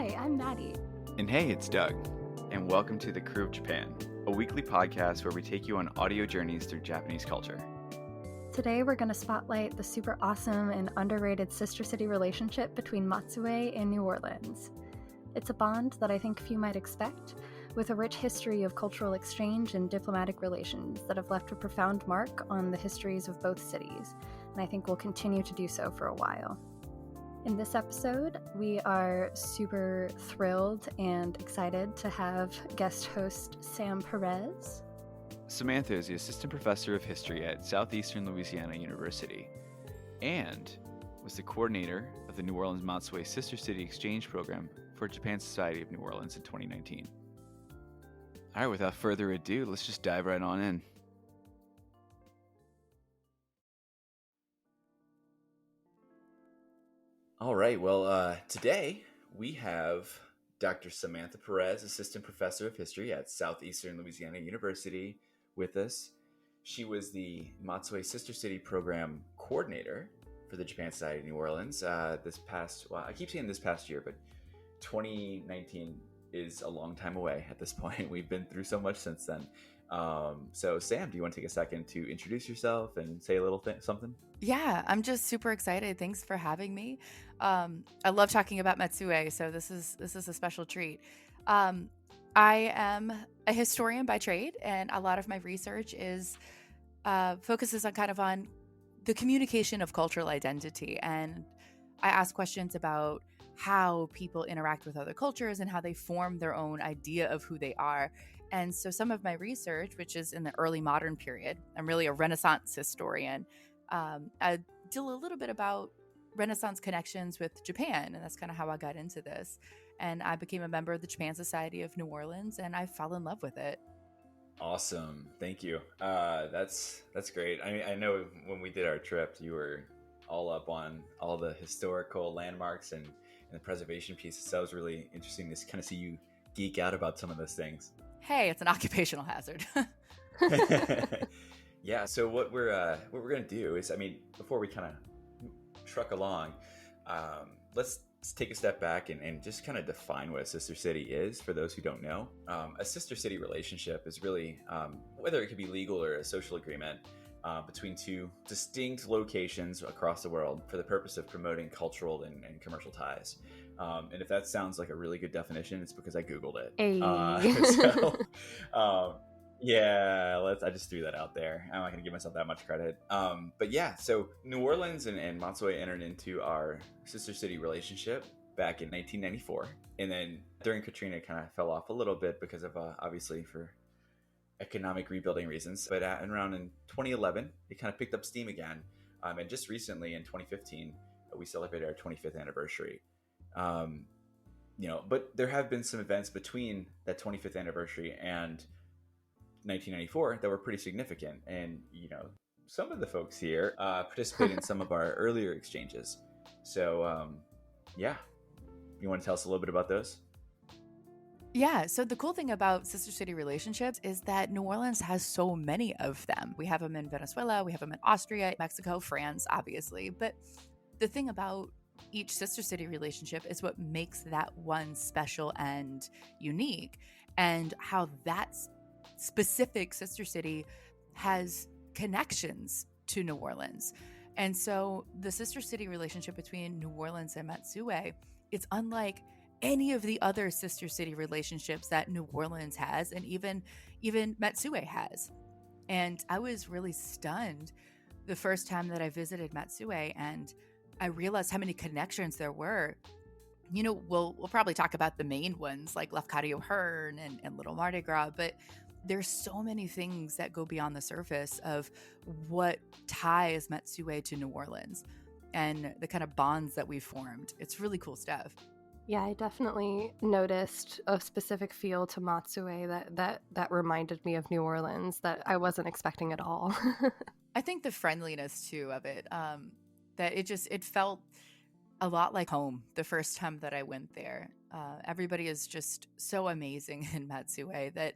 Hi, I'm Maddy. And hey, it's Doug, and welcome to The Crew of Japan, a weekly podcast where we take you on audio journeys through Japanese culture. Today we're going to spotlight the super awesome and underrated sister city relationship between Matsue and New Orleans. It's a bond that I think few might expect, with a rich history of cultural exchange and diplomatic relations that have left a profound mark on the histories of both cities, and I think will continue to do so for a while. In this episode, we are super thrilled and excited to have guest host Sam Perez. Samantha is the assistant professor of history at Southeastern Louisiana University and was the coordinator of the New Orleans Matsue Sister City Exchange Program for Japan Society of New Orleans in 2019. All right, without further ado, let's just dive right on in. All right, well, today we have Dr. Samantha Perez, assistant professor of history at Southeastern Louisiana University, with us. She was the Matsue Sister City Program coordinator for the Japan Society of New Orleans I keep saying this past year, but 2019 is a long time away at this point. We've been through so much since then. So Sam, do you want to take a second to introduce yourself and say a little something? Yeah, I'm just super excited. Thanks for having me. I love talking about Matsue, so this is a special treat. I am a historian by trade, and a lot of my research is focuses on the communication of cultural identity. And I ask questions about how people interact with other cultures and how they form their own idea of who they are. And so some of my research, which is in the early modern period, I'm really a Renaissance historian. I deal a little bit about Renaissance connections with Japan, and that's kind of how I got into this. And I became a member of the Japan Society of New Orleans, and I fell in love with it. Awesome. Thank you. That's great. I know when we did our trip, you were all up on all the historical landmarks and the preservation pieces. So it was really interesting to kind of see you geek out about some of those things. Hey, it's an occupational hazard. Yeah. So what we're gonna do is, before we kind of truck along, let's take a step back and just kind of define what a sister city is for those who don't know. A sister city relationship is really, whether it could be legal or a social agreement, between two distinct locations across the world for the purpose of promoting cultural and commercial ties. And if that sounds like a really good definition, it's because I Googled it. Yeah, I just threw that out there. I'm not going to give myself that much credit. But yeah, so New Orleans and Matsue entered into our sister city relationship back in 1994. And then during Katrina, it kind of fell off a little bit because of, obviously, for economic rebuilding reasons. But around in 2011, it kind of picked up steam again. And just recently in 2015, we celebrated our 25th anniversary. But there have been some events between that 25th anniversary and 1994 that were pretty significant. And, some of the folks here participated in some of our earlier exchanges. So, you want to tell us a little bit about those? Yeah, so the cool thing about sister city relationships is that New Orleans has so many of them. We have them in Venezuela, we have them in Austria, Mexico, France, obviously. But the thing about each sister city relationship is what makes that one special and unique, and how that specific sister city has connections to New Orleans. And so the sister city relationship between New Orleans and Matsue, it's unlike any of the other sister city relationships that New Orleans has, and even Matsue has. And I was really stunned the first time that I visited Matsue, and I realized how many connections there were. We'll probably talk about the main ones like Lafcadio Hearn and Little Mardi Gras, but there's so many things that go beyond the surface of what ties Matsue to New Orleans and the kind of bonds that we formed. It's really cool stuff. Yeah, I definitely noticed a specific feel to Matsue that reminded me of New Orleans that I wasn't expecting at all. I think the friendliness too of it, that it felt a lot like home the first time that I went there. Everybody is just so amazing in Matsue that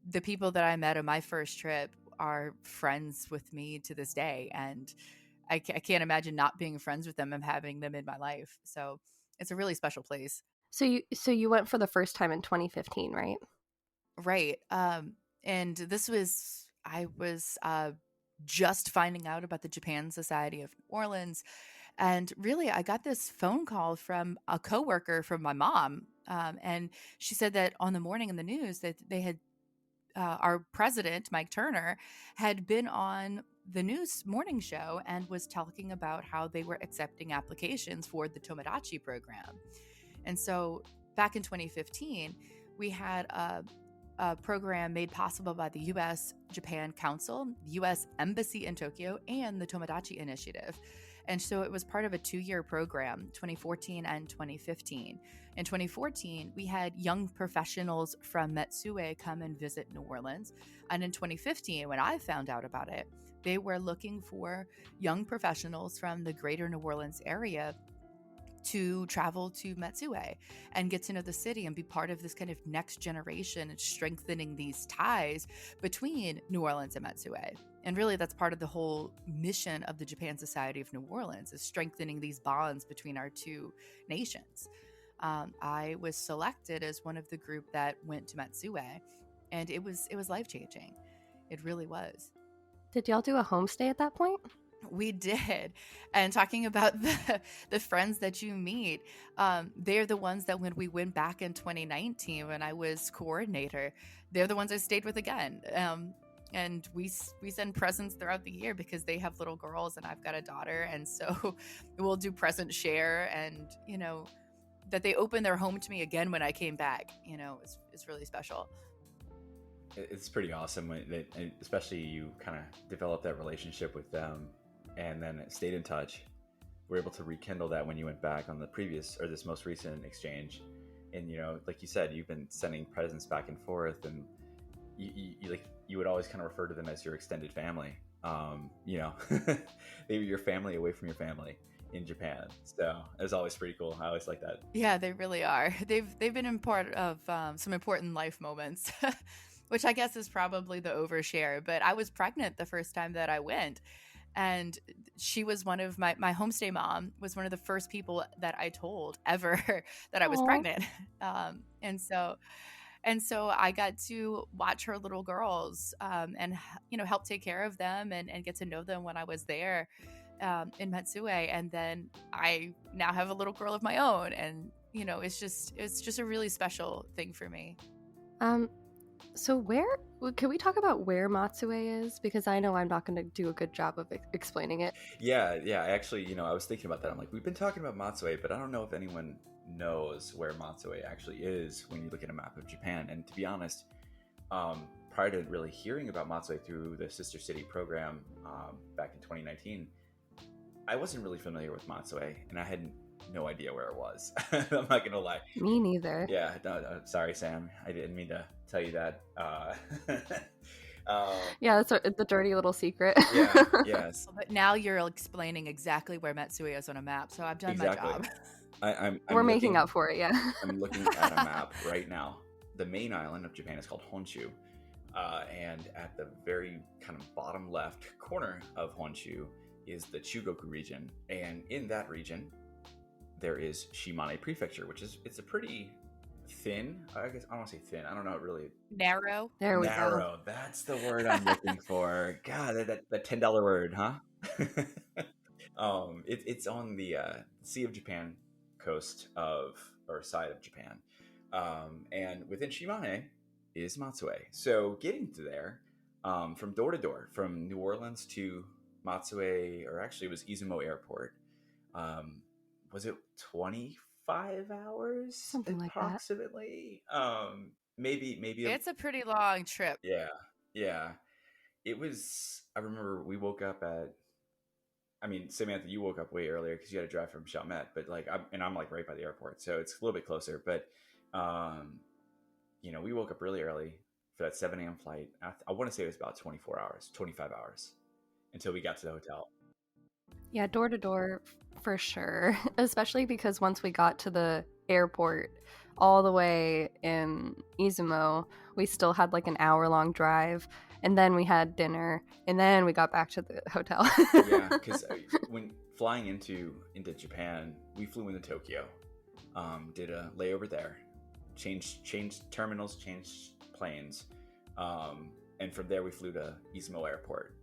the people that I met on my first trip are friends with me to this day. And I can't imagine not being friends with them and having them in my life. So it's a really special place. So you went for the first time in 2015, right? Right. And I was just finding out about the Japan Society of New Orleans. And really, I got this phone call from a coworker from my mom. And she said that on the morning in the news that they had our president, Mike Turner, had been on the news morning show and was talking about how they were accepting applications for the Tomodachi program. And so back in 2015, we had a program made possible by the U.S. Japan Council, the U.S. Embassy in Tokyo, and the Tomodachi Initiative. And so it was part of a 2-year program, 2014 and 2015. In 2014, we had young professionals from Matsue come and visit New Orleans. And in 2015, when I found out about it, they were looking for young professionals from the greater New Orleans area to travel to Matsue and get to know the city and be part of this kind of next generation and strengthening these ties between New Orleans and Matsue. And really, that's part of the whole mission of the Japan Society of New Orleans, is strengthening these bonds between our two nations. I was selected as one of the group that went to Matsue, and it was life-changing. It really was. Did y'all do a homestay at that point? We did. And talking about the friends that you meet, they're the ones that when we went back in 2019, when I was coordinator, they're the ones I stayed with again. And we send presents throughout the year because they have little girls and I've got a daughter. And so we'll do present share, and, that they opened their home to me again when I came back, it's really special. It's pretty awesome, especially you kind of develop that relationship with them and then stayed in touch. We're able to rekindle that when you went back on the previous or this most recent exchange. And, like you said, you've been sending presents back and forth, and you would always kind of refer to them as your extended family. They were your family away from your family in Japan. So it's always pretty cool. I always like that. Yeah, they really are. They've been in part of some important life moments, which I guess is probably the overshare. But I was pregnant the first time that I went, and she was one of my homestay mom was one of the first people that I told ever that I was pregnant. And so I got to watch her little girls and help take care of them and get to know them when I was there in Matsue. And then I now have a little girl of my own, and it's just a really special thing for me. So can we talk about where Matsue is? Because I know I'm not going to do a good job of explaining it. Yeah. Actually, I was thinking about that. I'm like, we've been talking about Matsue, but I don't know if anyone knows where Matsue actually is when you look at a map of Japan. And to be honest, prior to really hearing about Matsue through the Sister City program back in 2019, I wasn't really familiar with Matsue, and I had no idea where it was. I'm not gonna lie. Me neither. Yeah, no, sorry, Sam. I didn't mean to tell you that. Yeah, that's the dirty little secret. Yeah, yes. But now you're explaining exactly where Matsue is on a map, so I've done my job. We're making up for it, yeah. I'm looking at a map right now. The main island of Japan is called Honshu. And at the very kind of bottom left corner of Honshu is the Chugoku region. And in that region, there is Shimane Prefecture, it's a pretty thin, I guess, I don't want to say thin, I don't know, really. Narrow? There we go. That's the word I'm looking for. God, that $10 word, huh? It's on the Sea of Japan coast side of Japan. And within Shimane is Matsue. So getting to there, from door to door, from New Orleans to Matsue, or actually it was Izumo Airport, was it 25 hours? Something like that. Approximately. Maybe. It's a pretty long trip. Yeah. It was, I remember we woke up Samantha, you woke up way earlier because you had to drive from Chalmette, but I'm like right by the airport, so it's a little bit closer. But, we woke up really early for that 7 a.m. flight. I want to say it was about 25 hours until we got to the hotel. Yeah, door to door for sure, especially because once we got to the airport all the way in Izumo, we still had like an hour-long drive, and then we had dinner, and then we got back to the hotel. Yeah, because when flying into Japan, we flew into Tokyo, did a layover there, changed terminals, changed planes, and from there we flew to Izumo Airport.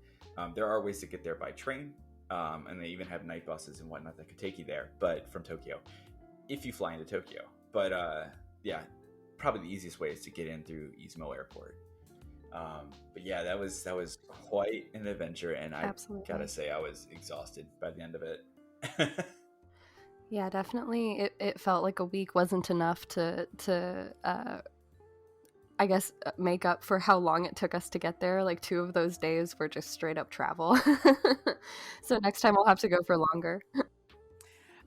There are ways to get there by train, and they even have night buses and whatnot that could take you there, but from Tokyo, if you fly into Tokyo. But yeah, probably the easiest way is to get in through Izumo Airport. But yeah, that was quite an adventure, and I gotta say I was exhausted by the end of it. Yeah, definitely. It felt like a week wasn't enough to I guess make up for how long it took us to get there. Like 2 of those days were just straight up travel. So next time we'll have to go for longer.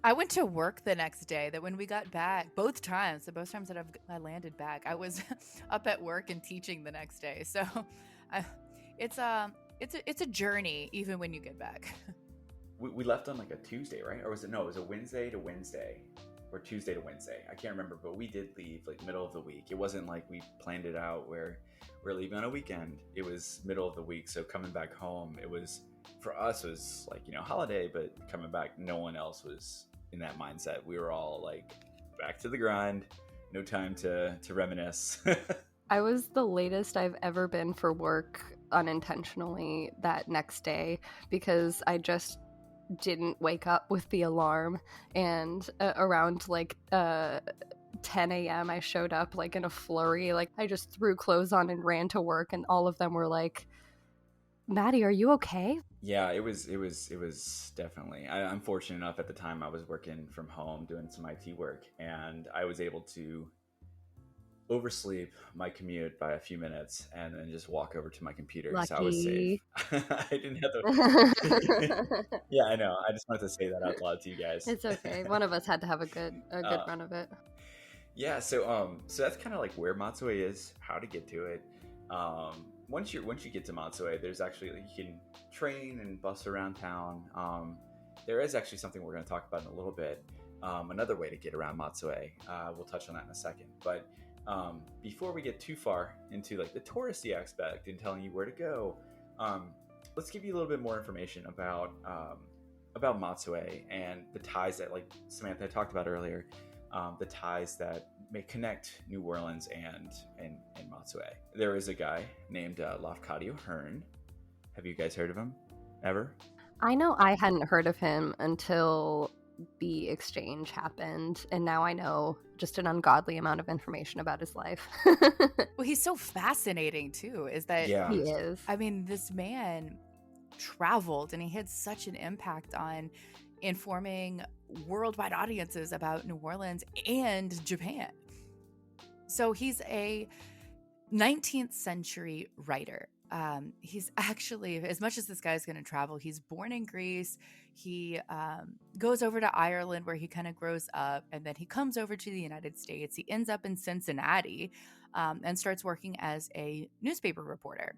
I went to work the next day. That when we got back, both times that I landed back, I was up at work and teaching the next day. So it's a journey even when you get back. We left on like a Tuesday, right? Or was it a Wednesday to Wednesday or Tuesday to Wednesday? I can't remember, but we did leave like middle of the week. It wasn't like we planned it out where we're leaving on a weekend. It was middle of the week. So coming back home, for us, it was like, holiday, but coming back, no one else was in that mindset. We were all like back to the grind, no time to reminisce. I was the latest I've ever been for work unintentionally that next day because I just didn't wake up with the alarm, and around like 10 a.m. I showed up like in a flurry. Like I just threw clothes on and ran to work, and all of them were like, Maddy, are you okay? Yeah, it was definitely. I'm fortunate enough at the time I was working from home doing some IT work, and I was able to oversleep my commute by a few minutes and then just walk over to my computer. Lucky. So I was safe. I didn't have to. Yeah, I know. I just wanted to say that out loud to you guys. It's okay. One of us had to have a good run of it. Yeah, so that's kind of like where Matsue is, how to get to it. Once you get to Matsue, there's actually, you can train and bus around town. There is actually something we're going to talk about in a little bit. Another way to get around Matsue. We'll touch on that in a second. But before we get too far into like the touristy aspect and telling you where to go, let's give you a little bit more information about Matsue and the ties that, like Samantha talked about earlier, the ties that may connect New Orleans and Matsue. There is a guy named Lafcadio Hearn. Have you guys heard of him ever? I know I hadn't heard of him until the exchange happened, and now I know just an ungodly amount of information about his life. Well, he's so fascinating too, is that Yeah. He is. I mean, this man traveled and he had such an impact on informing worldwide audiences about New Orleans and Japan. So he's a 19th century writer. He's actually, as much as this guy's going to travel, he's born in Greece. He goes over to Ireland where he kind of grows up, and then he comes over to the United States. He ends up in Cincinnati and starts working as a newspaper reporter,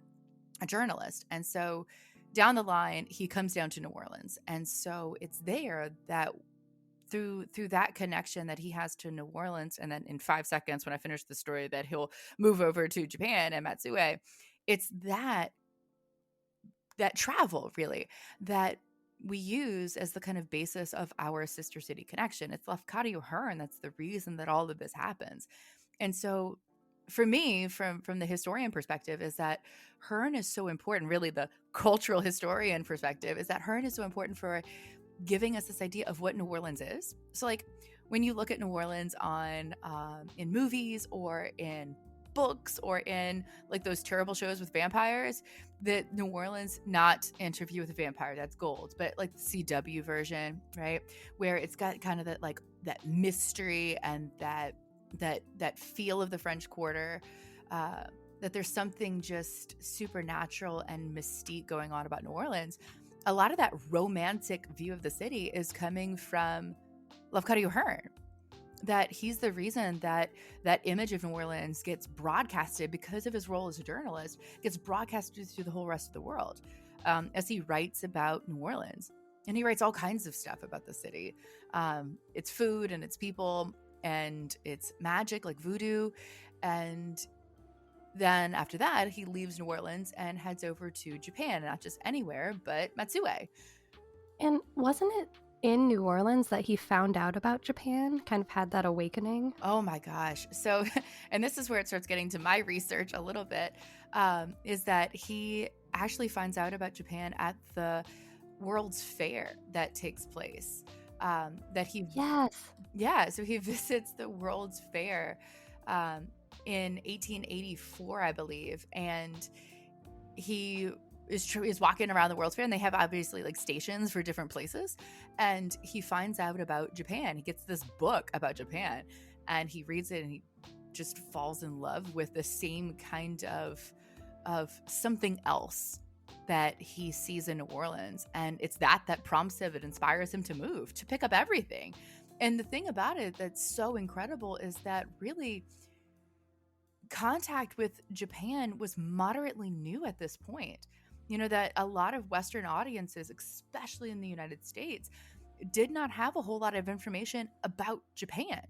a journalist. And so down the line, he comes down to New Orleans. And so it's there that through that connection that he has to New Orleans, and then in 5 seconds when I finish the story that he'll move over to Japan and Matsue, it's that travel really that we use as the kind of basis of our sister city connection. It's Lafcadio Hearn that's the reason that all of this happens. And so for me, from the historian perspective, is that Hearn is so important. Really, the cultural historian perspective is that Hearn is so important for giving us this idea of what New Orleans is. So like when you look at New Orleans on in movies or in books or in like those terrible shows with vampires, that New Orleans, not Interview with a Vampire, that's gold, but like the CW version, right, where it's got kind of that like that mystery and that feel of the French Quarter, that there's something just supernatural and mystique going on about New Orleans. A lot of that romantic view of the city is coming from Lafcadio Hearn. That he's the reason that image of New Orleans gets broadcasted because of his role as a journalist, gets broadcasted through the whole rest of the world as he writes about New Orleans. And he writes all kinds of stuff about the city. Its food and its people and its magic like voodoo. And then after that, he leaves New Orleans and heads over to Japan, not just anywhere, but Matsue. And wasn't it in New Orleans that he found out about Japan, kind of had that awakening? Oh my gosh. So, and this is where it starts getting to my research a little bit, is that he actually finds out about Japan at the World's Fair that takes place. That he, Yes. yeah, so he visits the World's Fair in 1884, I believe, and he is walking around the World's Fair, and they have obviously like stations for different places, and he finds out about Japan. He gets this book about Japan, and he reads it, and he just falls in love with the same kind of something else that he sees in New Orleans, and it's that prompts him, it inspires him to move, to pick up everything. And the thing about it that's so incredible is that really contact with Japan was moderately new at this point. You know, that a lot of Western audiences, especially in the United States, did not have a whole lot of information about Japan.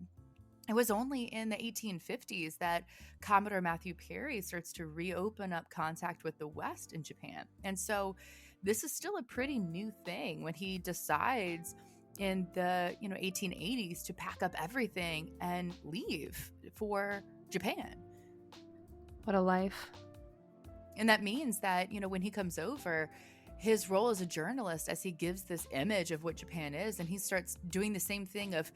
It was only in the 1850s that Commodore Matthew Perry starts to reopen up contact with the West in Japan. And so this is still a pretty new thing when he decides in the 1880s to pack up everything and leave for Japan. What a life. And that means that, when he comes over, his role as a journalist, as he gives this image of what Japan is, and he starts doing the same thing of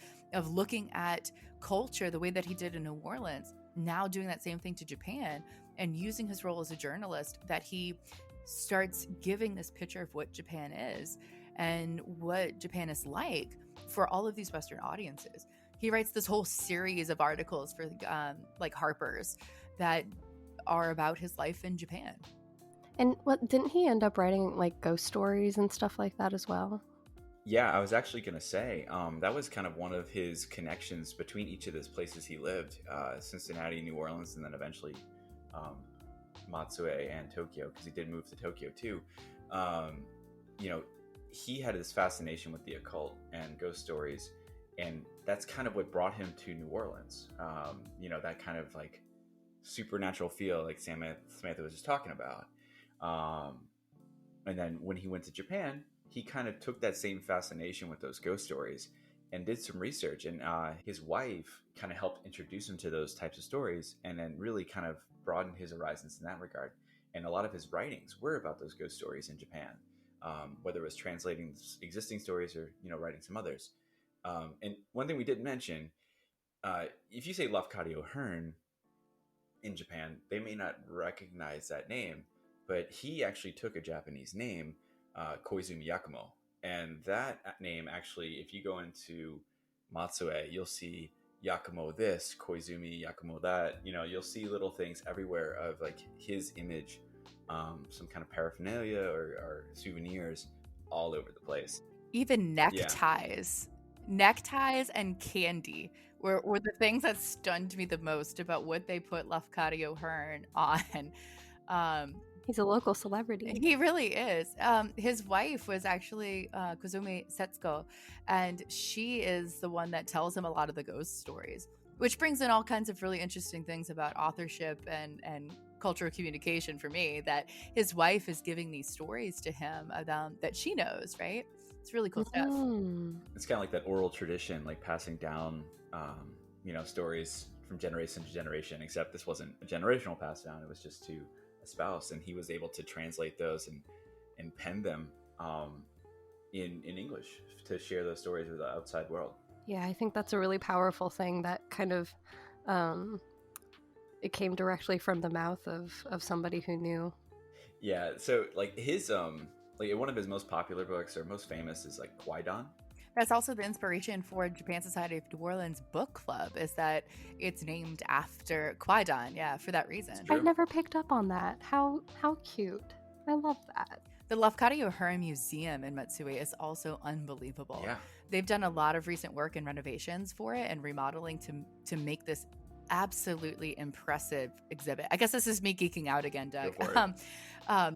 looking at culture the way that he did in New Orleans, now doing that same thing to Japan, and using his role as a journalist, that he starts giving this picture of what Japan is and what Japan is like for all of these Western audiences. He writes this whole series of articles for like Harper's that are about his life in Japan. And didn't he end up writing like ghost stories and stuff like that as well? Yeah, I was actually going to say that was kind of one of his connections between each of those places he lived, Cincinnati, New Orleans, and then eventually Matsue and Tokyo, because he did move to Tokyo too. He had this fascination with the occult and ghost stories, and that's kind of what brought him to New Orleans. That kind of like supernatural feel like Samantha was just talking about. And then when he went to Japan, he kind of took that same fascination with those ghost stories and did some research. And his wife kind of helped introduce him to those types of stories, and then really kind of broadened his horizons in that regard. And a lot of his writings were about those ghost stories in Japan, whether it was translating existing stories or, writing some others. And one thing we didn't mention, if you say Lafcadio Hearn in Japan, they may not recognize that name, but he actually took a Japanese name, Koizumi Yakumo. And that name actually, if you go into Matsue, you'll see Yakumo this, Koizumi Yakumo that. You'll see little things everywhere of like his image, some kind of paraphernalia or souvenirs all over the place. Even neckties. Yeah. Neckties and candy were the things that stunned me the most about what they put Lafcadio Hearn on. He's a local celebrity. He really is. His wife was actually Kozumi Setsuko, and she is the one that tells him a lot of the ghost stories, which brings in all kinds of really interesting things about authorship and cultural communication for me, that his wife is giving these stories to him that she knows, right? It's really cool stuff. It's kind of like that oral tradition, like passing down, stories from generation to generation, except this wasn't a generational pass down. It was just to a spouse, and he was able to translate those and pen them in English to share those stories with the outside world. Yeah, I think that's a really powerful thing that kind of, it came directly from the mouth of somebody who knew. Yeah, so like his, one of his most popular books or most famous is like Kwaidan. That's also the inspiration for Japan Society of New Orleans book club, is that it's named after Kwaidan. Yeah, for that reason. I never picked up on that. How cute. I love that. The Lafcadio Hearn Museum in Matsue is also unbelievable. Yeah. They've done a lot of recent work and renovations for it and remodeling to make this absolutely impressive exhibit. I guess this is me geeking out again, Doug.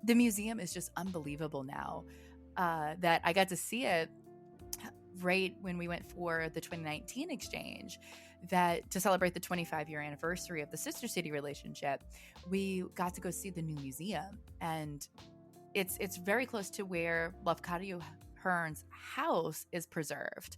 The museum is just unbelievable now. That I got to see it right when we went for the 2019 exchange, that to celebrate the 25-year anniversary of the sister city relationship, we got to go see the new museum, and it's very close to where Lafcadio Hearn's house is preserved.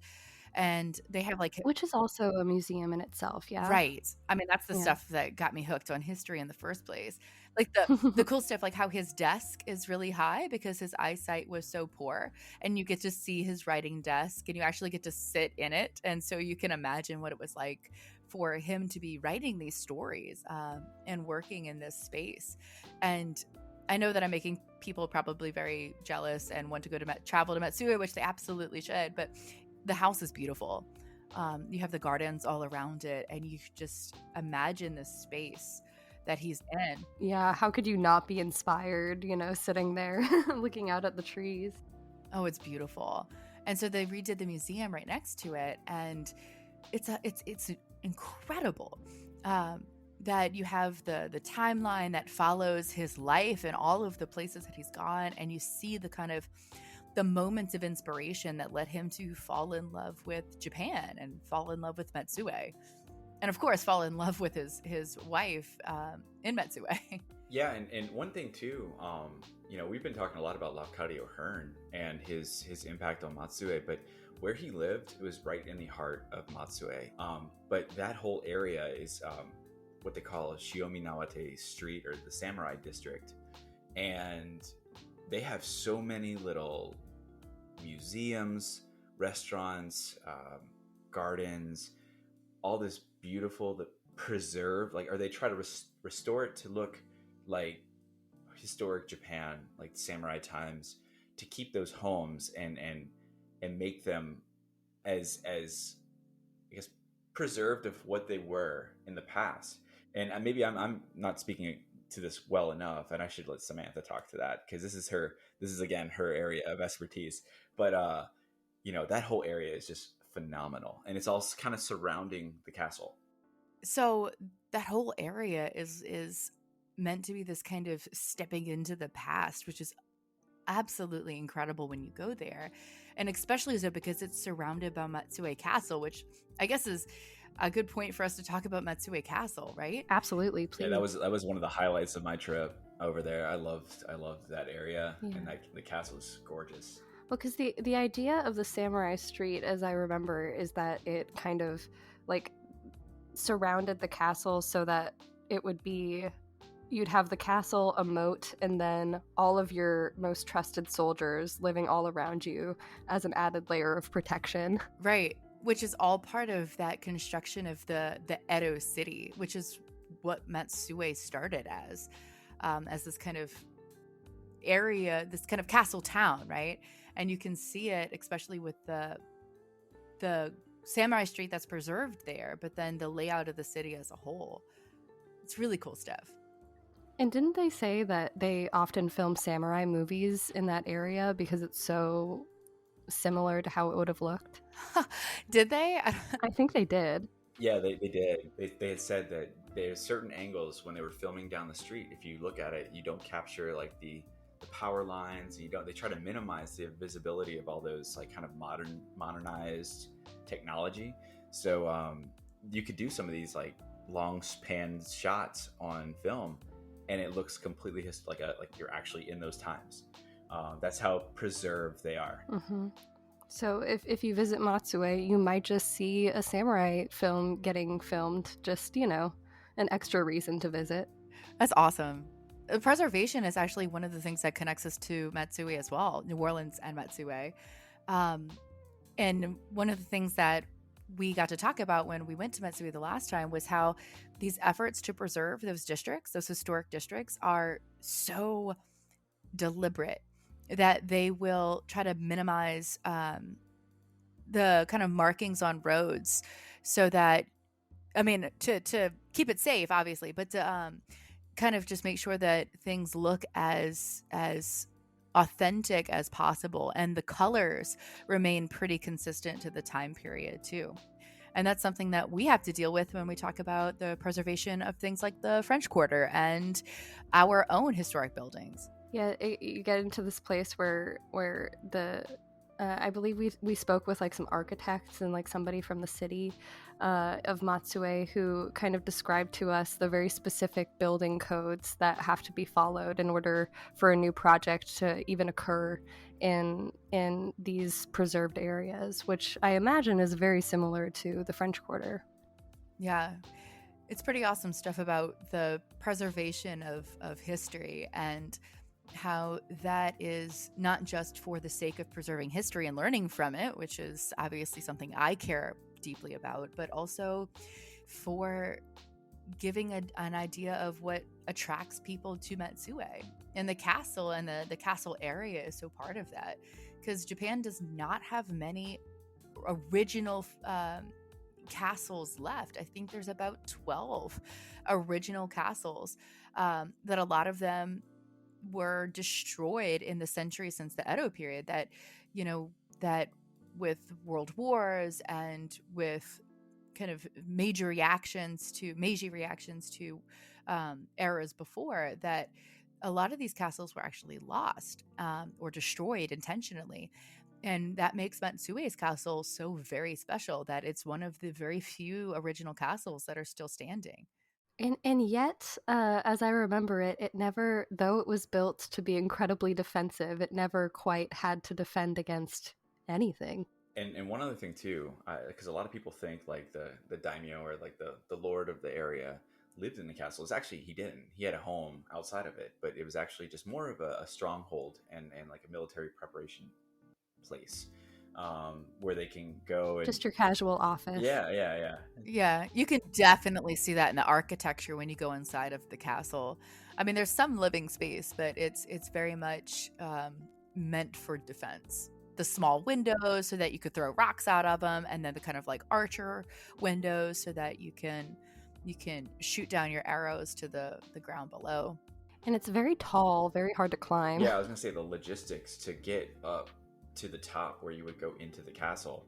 And they have like, Which is also a museum in itself, yeah. right. I mean, that's the Yeah. stuff that got me hooked on history in the first place. Like the cool stuff, like how his desk is really high because his eyesight was so poor, and you get to see his writing desk and you actually get to sit in it. And so you can imagine what it was like for him to be writing these stories and working in this space. And I know that I'm making people probably very jealous and want to go to travel to Matsue, which they absolutely should, but the house is beautiful. You have the gardens all around it, and you just imagine the space that he's in. Yeah, how could you not be inspired, sitting there looking out at the trees? Oh, it's beautiful. And so they redid the museum right next to it, and it's incredible that you have the timeline that follows his life and all of the places that he's gone, and you see the kind of the moments of inspiration that led him to fall in love with Japan and fall in love with Matsue. And of course, fall in love with his wife in Matsue. Yeah, and one thing too, we've been talking a lot about Lafcadio Hearn and his impact on Matsue, but where he lived, it was right in the heart of Matsue. But that whole area is what they call Shiomi Nawate Street, or the Samurai District, and they have so many little museums, restaurants, gardens, all this beautiful, the preserved, or they try to restore it to look like historic Japan, like samurai times, to keep those homes and make them as I guess preserved of what they were in the past. And maybe I'm not speaking to this well enough, and I should let Samantha talk to that, because this is again her area of expertise. But that whole area is just phenomenal, and it's all kind of surrounding the castle. So that whole area is meant to be this kind of stepping into the past, which is absolutely incredible when you go there, and especially so because it's surrounded by Matsue Castle, which I guess is a good point for us to talk about Matsue Castle, right? Absolutely, please. Yeah, that was one of the highlights of my trip over there. I loved that area, Yeah. and the castle is gorgeous. Well, because the idea of the Samurai Street, as I remember, is that it kind of surrounded the castle so that it would be, you'd have the castle, a moat, and then all of your most trusted soldiers living all around you as an added layer of protection. Right, which is all part of that construction of the Edo city, which is what Matsue started as this kind of area, this kind of castle town, right? And you can see it, especially with the Samurai Street that's preserved there, but then the layout of the city as a whole. It's really cool stuff. And didn't they say that they often film samurai movies in that area because it's so similar to how it would have looked? Did they? I think they did. Yeah, they did. They had said that there's certain angles when they were filming down the street. If you look at it, you don't capture the power lines. They try to minimize the visibility of all those kind of modernized technology. So you could do some of these long span shots on film, and it looks completely like you're actually in those times. That's how preserved they are. Mm-hmm. So if you visit Matsue, you might just see a samurai film getting filmed, just, an extra reason to visit. That's awesome. Preservation is actually one of the things that connects us to Matsue as well, New Orleans and Matsue. And one of the things that we got to talk about when we went to Matsue the last time was how these efforts to preserve those districts, those historic districts, are so deliberate that they will try to minimize the kind of markings on roads so that, to keep it safe, obviously, but to kind of just make sure that things look as authentic as possible, and the colors remain pretty consistent to the time period too. And that's something that we have to deal with when we talk about the preservation of things like the French Quarter and our own historic buildings. Yeah, you get into this place where the I believe we spoke with like some architects and like somebody from the city of Matsue who kind of described to us the very specific building codes that have to be followed in order for a new project to even occur in these preserved areas, which I imagine is very similar to the French Quarter. Yeah. It's pretty awesome stuff about the preservation of history and how that is not just for the sake of preserving history and learning from it, which is obviously something I care deeply about, but also for giving an idea of what attracts people to Matsue. And the castle and the castle area is so part of that, because Japan does not have many original castles left. I think there's about 12 original castles that a lot of them were destroyed in the century since the Edo period, that, you know, that with world wars and with kind of Meiji reactions to eras before, that a lot of these castles were actually lost or destroyed intentionally. And that makes Matsue's castle so very special, that it's one of the very few original castles that are still standing. And yet, as I remember it, it never, though it was built to be incredibly defensive, it never quite had to defend against anything. And one other thing too, because a lot of people think like the daimyo or like the lord of the area lived in the castle. It's actually, he didn't. He had a home outside of it, but it was actually just more of a stronghold and like a military preparation place where they can go and Just your casual office. Yeah, you can definitely see that in the architecture when you go inside of the castle. I mean, there's some living space, but it's very much meant for defense. The small windows so that you could throw rocks out of them, and then the kind of like archer windows so that you can shoot down your arrows to the ground below. And it's very tall, very hard to climb. Yeah, I was gonna say the logistics to get up to the top where you would go into the castle,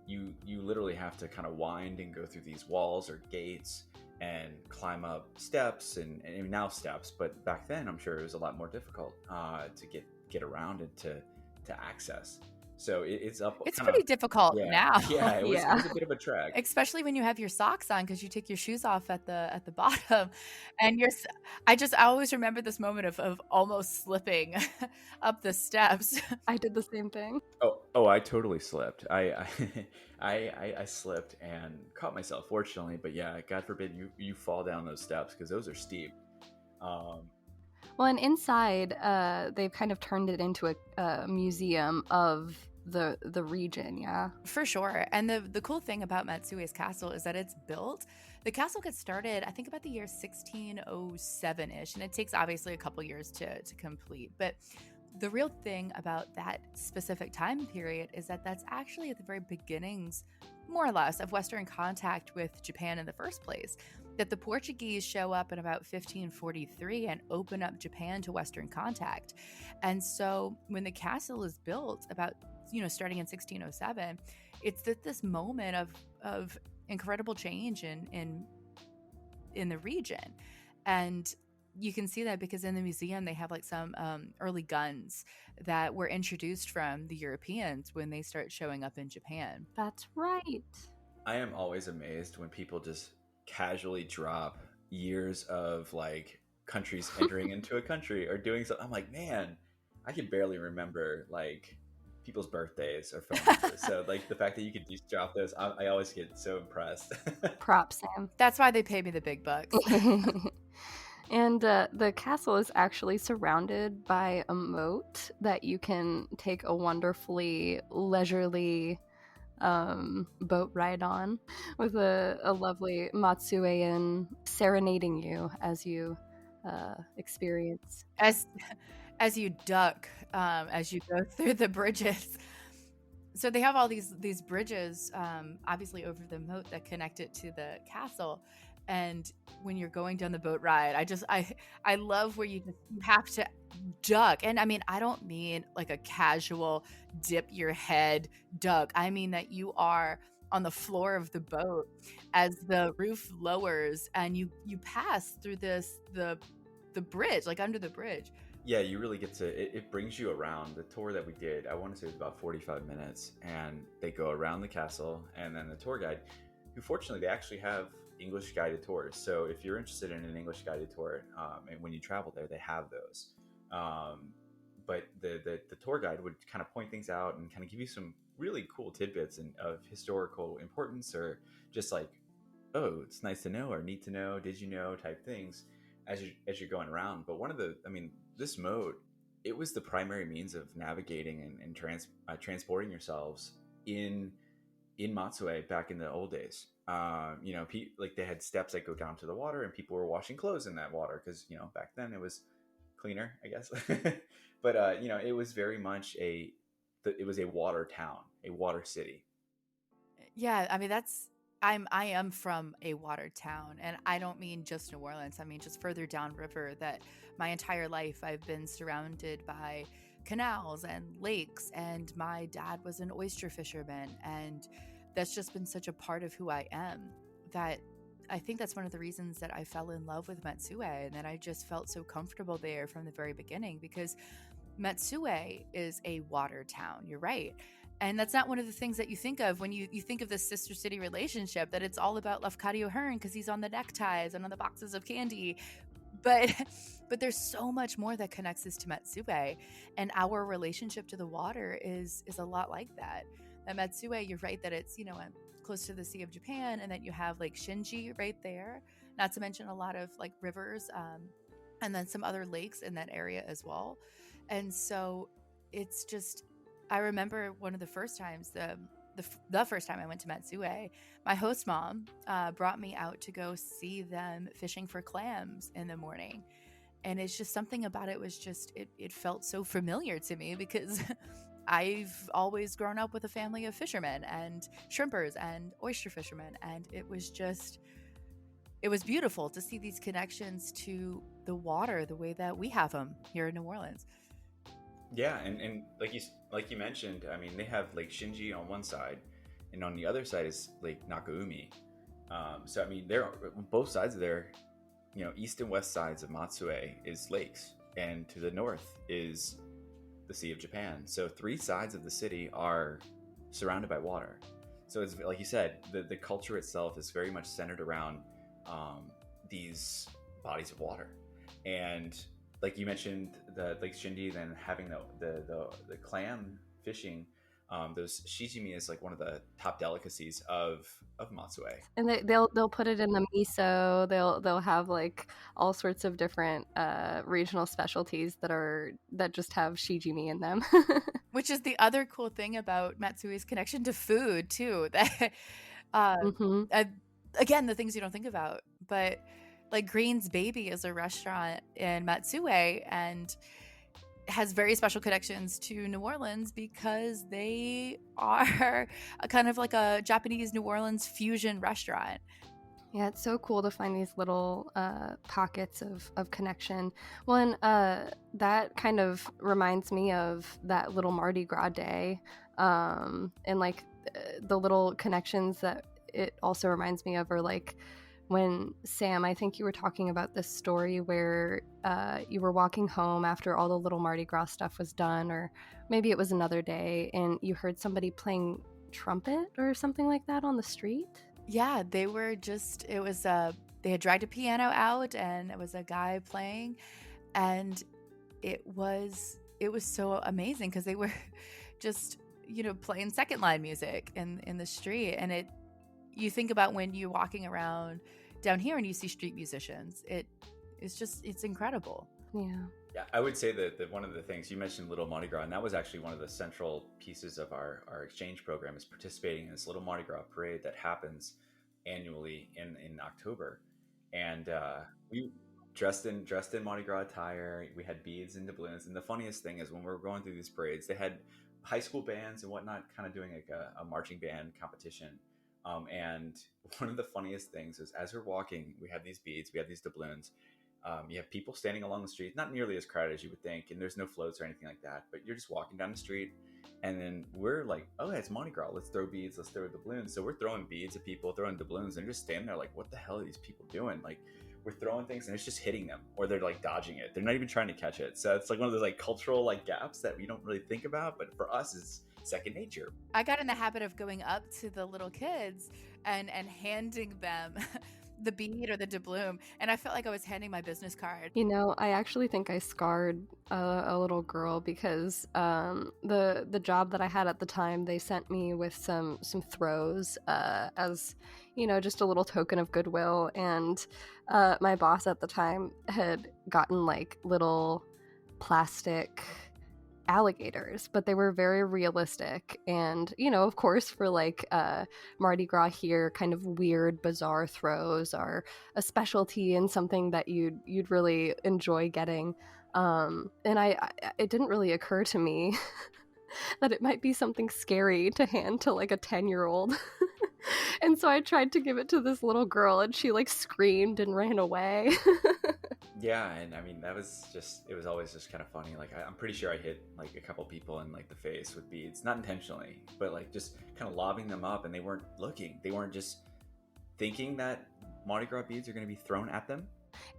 you literally have to kind of wind and go through these walls or gates and climb up steps and now steps, but back then I'm sure it was a lot more difficult to get around and to access. So it's up. It's pretty difficult now. Yeah, it was a bit of a trek, especially when you have your socks on, because you take your shoes off at the bottom, and I always remember this moment of almost slipping up the steps. I did the same thing. Oh, I totally slipped. I slipped and caught myself, fortunately. But yeah, God forbid you fall down those steps, because those are steep. Well, and inside, they've kind of turned it into a museum of the region, yeah. For sure. And the cool thing about Matsue's castle is that it's built. The castle gets started, I think, about the year 1607-ish, and it takes obviously a couple years to complete. But the real thing about that specific time period is that that's actually at the very beginnings, more or less, of Western contact with Japan in the first place. That the Portuguese show up in about 1543 and open up Japan to Western contact. And so when the castle is built about, starting in 1607, it's this moment of incredible change in the region. And you can see that because in the museum, they have like some early guns that were introduced from the Europeans when they start showing up in Japan. That's right. I am always amazed when people just casually drop years of like countries entering into a country or doing something. I'm like, man, I can barely remember like people's birthdays or phone numbers. So like the fact that you could just drop those, I always get so impressed. Props, Sam. That's why they pay me the big bucks. And the castle is actually surrounded by a moat that you can take a wonderfully leisurely boat ride on, with a lovely Matsuean serenading you as you experience. As you duck, as you go through the bridges. So they have all these bridges, obviously over the moat that connect it to the castle. And when you're going down the boat ride, I love where you have to duck. And I mean, I don't mean like a casual dip your head duck. I mean that you are on the floor of the boat as the roof lowers and you pass through the bridge, like under the bridge, Yeah, you really get to, it brings you around. The tour that we did, I want to say it was about 45 minutes, and they go around the castle, and then the tour guide, who fortunately they actually have English guided tours. So if you're interested in an English guided tour, and when you travel there, they have those. Um, but the tour guide would kind of point things out and kind of give you some really cool tidbits of historical importance, or just like, oh, it's nice to know, or neat to know, did you know, type things as you're going around. But one of the, I mean, this mode, it was the primary means of navigating and transporting yourselves in Matsue back in the old days. Like they had steps that go down to the water, and people were washing clothes in that water because back then it was cleaner, I guess. But it was very much it was a water town, a water city. Yeah, I mean I am from a water town, and I don't mean just New Orleans. I mean just further downriver, that my entire life I've been surrounded by canals and lakes, and my dad was an oyster fisherman, and that's just been such a part of who I am, that I think that's one of the reasons that I fell in love with Matsue, and that I just felt so comfortable there from the very beginning, because Matsue is a water town. You're right. And that's not one of the things that you think of when you think of this sister city relationship, that it's all about Lafcadio Hearn because he's on the neckties and on the boxes of candy. But but there's so much more that connects us to Matsue, and our relationship to the water is a lot like that. At Matsue, you're right that it's close to the Sea of Japan, and that you have Lake Shinji right there. Not to mention a lot of like rivers, and then some other lakes in that area as well. And so it's just, I remember one of the first times, the first time I went to Matsue, my host mom brought me out to go see them fishing for clams in the morning. And it's just something about it was just, it felt so familiar to me, because I've always grown up with a family of fishermen and shrimpers and oyster fishermen. And it was beautiful to see these connections to the water the way that we have them here in New Orleans. Yeah, and like you mentioned, I mean, they have Lake Shinji on one side, and on the other side is Lake Nakaumi. So I mean, they're on both sides of their, east and west sides of Matsue is lakes, and to the north is the Sea of Japan. So three sides of the city are surrounded by water. So it's like you said, the culture itself is very much centered around these bodies of water. And like you mentioned, the Lake Shinji, then having the clam fishing, those shijimi is like one of the top delicacies of Matsue. And they'll put it in the miso. They'll have like all sorts of different regional specialties that just have shijimi in them. Which is the other cool thing about Matsue's connection to food too. That again, the things you don't think about, but like Green's Baby is a restaurant in Matsue and has very special connections to New Orleans, because they are a kind of like a Japanese New Orleans fusion restaurant. Yeah, it's so cool to find these little pockets of connection. Well, and that kind of reminds me of that little Mardi Gras day, and like the little connections that it also reminds me of are like when Sam, I think you were talking about this story where you were walking home after all the little Mardi Gras stuff was done, or maybe it was another day, and you heard somebody playing trumpet or something like that on the street. Yeah, they were just, it was, they had dragged a piano out, and it was a guy playing, and it was so amazing, because they were just, playing second line music in the street. And you think about when you're walking around down here and you see street musicians, it's incredible. Yeah, I would say that one of the things you mentioned, Little Mardi Gras, and that was actually one of the central pieces of our exchange program, is participating in this Little Mardi Gras parade that happens annually in October. And we dressed in Mardi Gras attire. We had beads and doubloons. And the funniest thing is when we were going through these parades, they had high school bands and whatnot kind of doing like a marching band competition. And one of the funniest things is as we're walking, we have these beads, we have these doubloons. You have people standing along the street, not nearly as crowded as you would think, and there's no floats or anything like that, but you're just walking down the street, and then we're like, oh, it's Mardi Gras, let's throw beads, let's throw doubloons. So we're throwing beads at people, throwing doubloons, and they're just standing there like, what the hell are these people doing? Like, we're throwing things and it's just hitting them, or they're like dodging it. They're not even trying to catch it. So it's like one of those like cultural like gaps that we don't really think about, but for us it's second nature. I got in the habit of going up to the little kids and handing them the bead or the doubloon, and I felt like I was handing my business card. You know, I actually think I scarred a little girl because the job that I had at the time, they sent me with some throws as, you know, just a little token of goodwill. And my boss at the time had gotten like little plastic alligators, but they were very realistic. And, you know, of course, for like Mardi Gras here, kind of weird, bizarre throws are a specialty and something that you'd really enjoy getting. And it didn't really occur to me that it might be something scary to hand to like a 10-year-old. And so I tried to give it to this little girl, and she like screamed and ran away. Yeah, and I mean, it was always just kind of funny. Like, I'm pretty sure I hit like a couple people in like the face with beads, not intentionally, but like just kind of lobbing them up, and they weren't looking. They weren't just thinking that Mardi Gras beads are going to be thrown at them.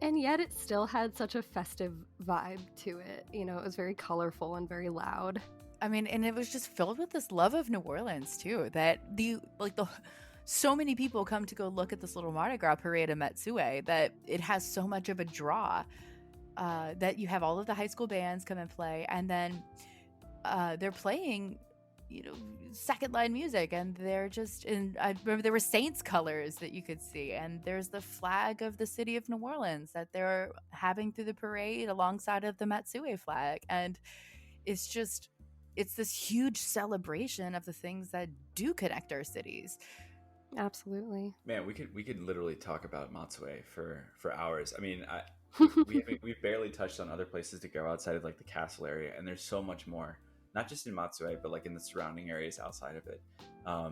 And yet it still had such a festive vibe to it. You know, it was very colorful and very loud. I mean, and it was just filled with this love of New Orleans too, that so many people come to go look at this little Mardi Gras parade in Matsue that it has so much of a draw that you have all of the high school bands come and play, and then they're playing, you know, second line music, and they're just I remember there were Saints colors that you could see, and there's the flag of the city of New Orleans that they're having through the parade alongside of the Matsue flag, and it's this huge celebration of the things that do connect our cities. Absolutely. Man, we could literally talk about Matsue for hours. I mean, we've barely touched on other places to go outside of like the castle area, and there's so much more, not just in Matsue, but like in the surrounding areas outside of it.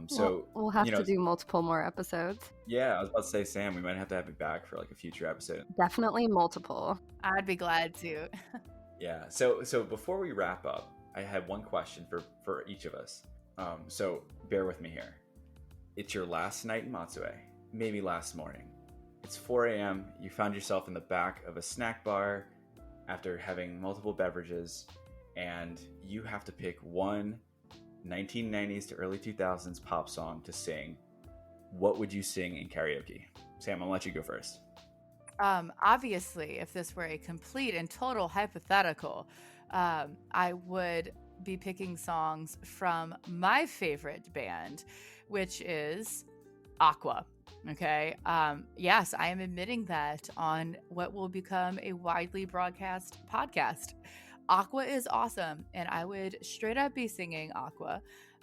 So we'll have to do multiple more episodes. Yeah, I was about to say, Sam, we might have to have you back for like a future episode. Definitely multiple. I'd be glad to. Yeah. So before we wrap up, I had one question for each of us. So bear with me here. It's your last night in Matsue, maybe last morning. It's 4 a.m. You found yourself in the back of a snack bar after having multiple beverages, and you have to pick one 1990s to early 2000s pop song to sing. What would you sing in karaoke? Sam, I'll let you go first. Obviously, if this were a complete and total hypothetical, I would be picking songs from my favorite band, which is Aqua. Okay. Yes, I am admitting that on what will become a widely broadcast podcast. Aqua is awesome, and I would straight up be singing Aqua.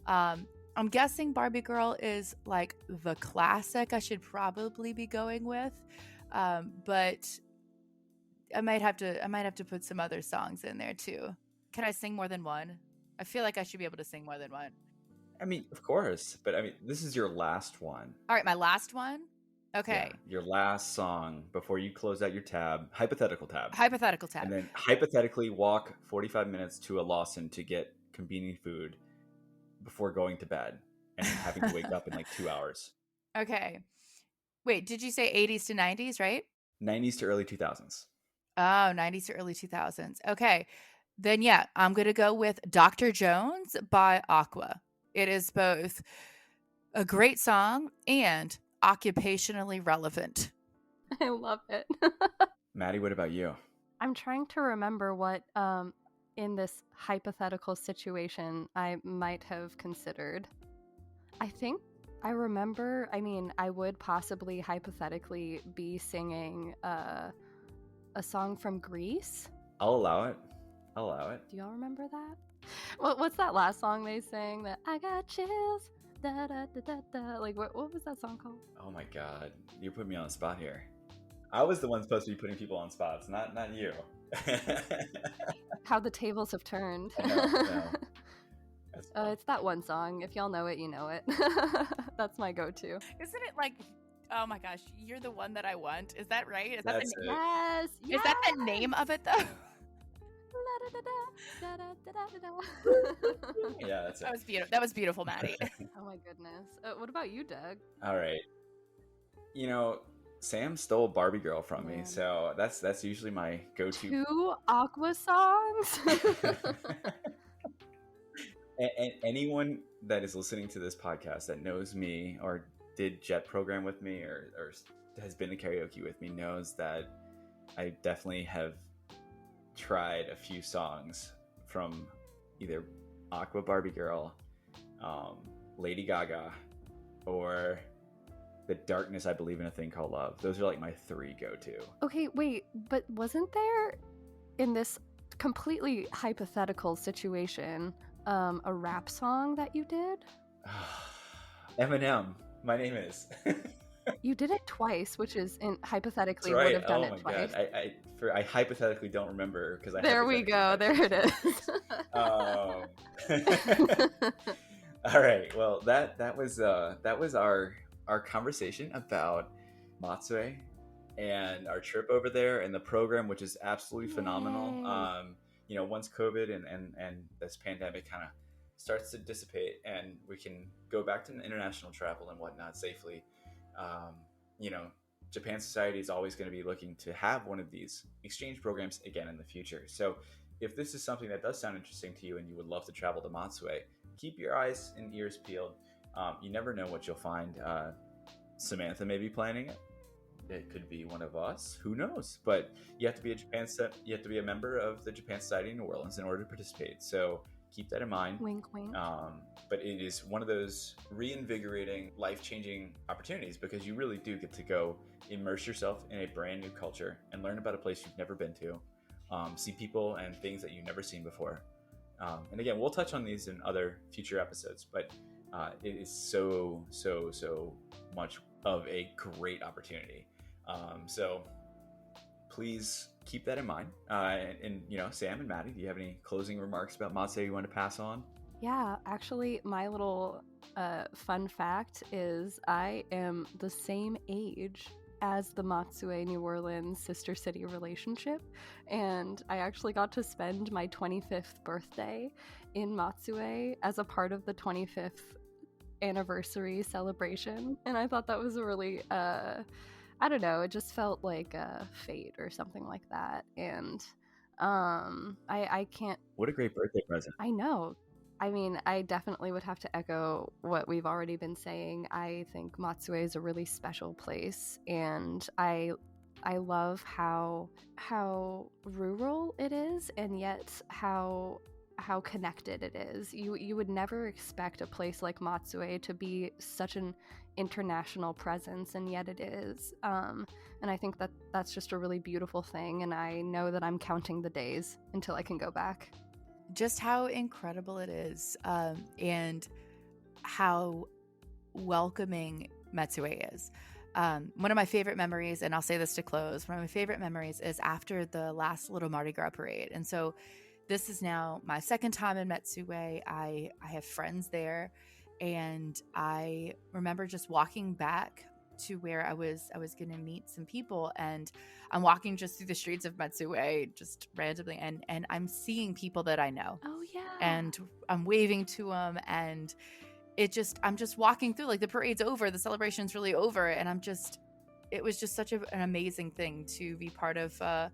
I'm guessing Barbie Girl is like the classic I should probably be going with, but I might have to put some other songs in there too. Can I sing more than one? I feel like I should be able to sing more than one. I mean, of course, but I mean, this is your last one. All right, my last one? Okay. Yeah, your last song before you close out your tab, hypothetical tab. Hypothetical tab. And then hypothetically walk 45 minutes to a Lawson to get convenient food before going to bed and having to wake up in like 2 hours. Okay. Wait, did you say 80s to 90s, right? 90s to early 2000s. Oh, 90s to early 2000s. Okay. Then yeah, I'm going to go with Dr. Jones by Aqua. It is both a great song and occupationally relevant. I love it. Maddy, what about you? I'm trying to remember what in this hypothetical situation I might have considered. I think I remember, I mean, I would possibly hypothetically be singing a song from Grease. I'll allow it. Do y'all remember that? What's that last song they sang? That I got chills. Da, da, da, da, da. Like, what was that song called? Oh my God, you put me on the spot here. I was the one supposed to be putting people on spots, not you. How the tables have turned. No. It's that one song. If y'all know it, you know it. That's my go-to. Isn't it like, oh my gosh, you're the one that I want? Is that right? Is that That's the it. Yes. Is that the name of it though? Yeah, that's it. That was beautiful. That was beautiful, Maddy. Oh my goodness. What about you, Doug? All right. You know, Sam stole Barbie Girl from me, Man. so that's usually my go-to. 2 Aqua songs. And anyone that is listening to this podcast that knows me or did Jet program with me or has been to karaoke with me knows that I definitely have tried a few songs from either Aqua Barbie Girl, Lady Gaga, or The Darkness I Believe in a Thing Called Love. Those are like my 3 go-to. Okay, wait, but wasn't there, in this completely hypothetical situation, a rap song that you did? Eminem, my name is. You did it twice, which is hypothetically That's right. would have done Oh it my twice. God. I hypothetically don't remember because I. There we go. There it is. All right. Well, that was our conversation about Matsue and our trip over there and the program, which is absolutely phenomenal. You know, once COVID and this pandemic kind of starts to dissipate and we can go back to international travel and whatnot safely, you know, Japan Society is always going to be looking to have one of these exchange programs again in the future. So if this is something that does sound interesting to you and you would love to travel to Matsue, keep your eyes and ears peeled. You never know what you'll find. Samantha may be planning it. It could be one of us. Who knows? But you have to be you have to be a member of the Japan Society in New Orleans in order to participate. So keep that in mind. Wink, wink. But it is one of those reinvigorating, life-changing opportunities because you really do get to go immerse yourself in a brand new culture and learn about a place you've never been to, see people and things that you've never seen before. And again, we'll touch on these in other future episodes, but it is so much of a great opportunity. So please keep that in mind. And you know, Sam and Maddy, do you have any closing remarks about Matsue you want to pass on? Yeah, actually, my little fun fact is I am the same age as the Matsue New Orleans sister city relationship, and I actually got to spend my 25th birthday in Matsue as a part of the 25th anniversary celebration, and I thought that was a really I don't know, it just felt like a fate or something like that. And I can't. What a great birthday present. I know. I mean, I definitely would have to echo what we've already been saying. I think Matsue is a really special place, and I love how rural it is, and yet how connected it is. You would never expect a place like Matsue to be such an international presence, and yet it is. And I think that's just a really beautiful thing, and I know that I'm counting the days until I can go back. Just how incredible it is, and how welcoming Matsue is. One of my favorite memories, and I'll say this to close, one of my favorite memories is after the last little Mardi Gras parade. And so this is now my second time in Matsue. I have friends there, and I remember just walking back to where I was going to meet some people, and I'm walking just through the streets of Matsue just randomly, and I'm seeing people that I know. Oh yeah. And I'm waving to them, and I'm just walking through, like, the parade's over, the celebration's really over, and it was just such an amazing thing to be part of a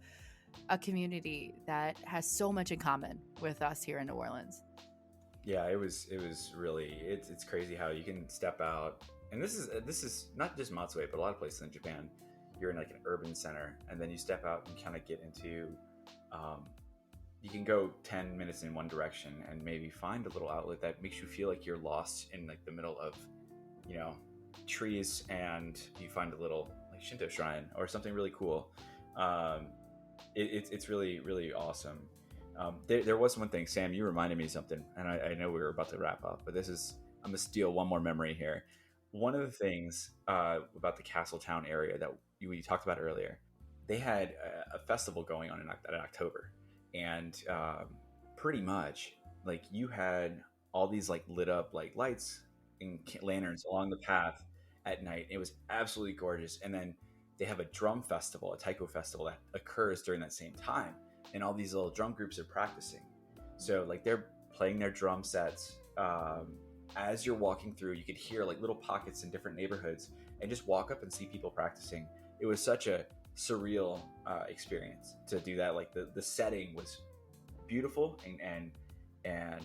community that has so much in common with us here in New Orleans. Yeah, it was really, it's crazy how you can step out, and this is not just Matsue, but a lot of places in Japan. You're in like an urban center, and then you step out and kind of get into, you can go 10 minutes in one direction and maybe find a little outlet that makes you feel like you're lost in like the middle of, you know, trees, and you find a little like Shinto shrine or something really cool. It's really, really awesome. There was one thing, Sam, you reminded me of something, and I know we were about to wrap up, but I'm gonna steal one more memory here. One of the things about the Castletown area that we talked about earlier, they had a festival going on in October, and pretty much like you had all these like lit up like lights and lanterns along the path at night. It was absolutely gorgeous. And then they have a drum festival, a taiko festival that occurs during that same time, and all these little drum groups are practicing. So like they're playing their drum sets. As you're walking through, you could hear like little pockets in different neighborhoods, and just walk up and see people practicing. it was such a surreal experience to do that. Like the setting was beautiful and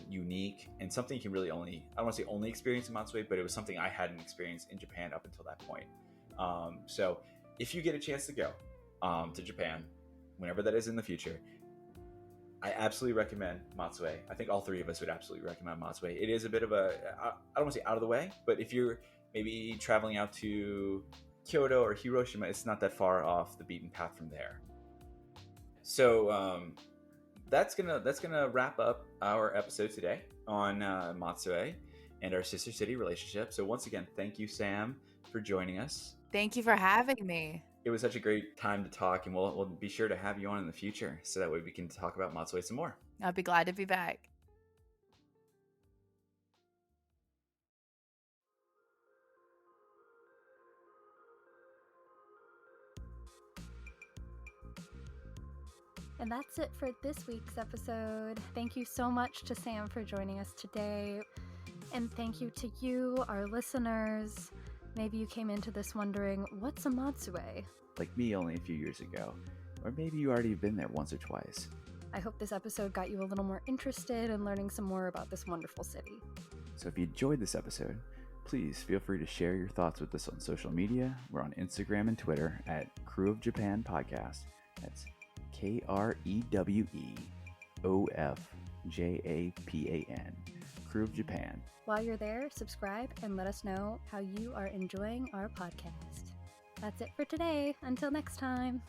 unique, and something you can really only, I don't want to say only experience in Matsue, but it was something I hadn't experienced in Japan up until that point. So if you get a chance to go to Japan, whenever that is in the future, I absolutely recommend Matsue. I think all three of us would absolutely recommend Matsue. It is a bit of a, I don't want to say out of the way, but if you're maybe traveling out to Kyoto or Hiroshima, it's not that far off the beaten path from there. So that's gonna wrap up our episode today on Matsue and our sister city relationship. So once again, thank you, Sam, for joining us. Thank you for having me. It was such a great time to talk, and we'll be sure to have you on in the future so that way we can talk about Matsue some more. I'll be glad to be back. And that's it for this week's episode. Thank you so much to Sam for joining us today. And thank you to you, our listeners. Maybe you came into this wondering, what's a Matsue? Like me only a few years ago. Or maybe you already been there once or twice. I hope this episode got you a little more interested in learning some more about this wonderful city. So if you enjoyed this episode, please feel free to share your thoughts with us on social media. We're on Instagram and Twitter at Crew of Japan Podcast. That's KREWEOFJAPAN. Crew of Japan. While you're there, subscribe and let us know how you are enjoying our podcast. That's it for today. Until next time.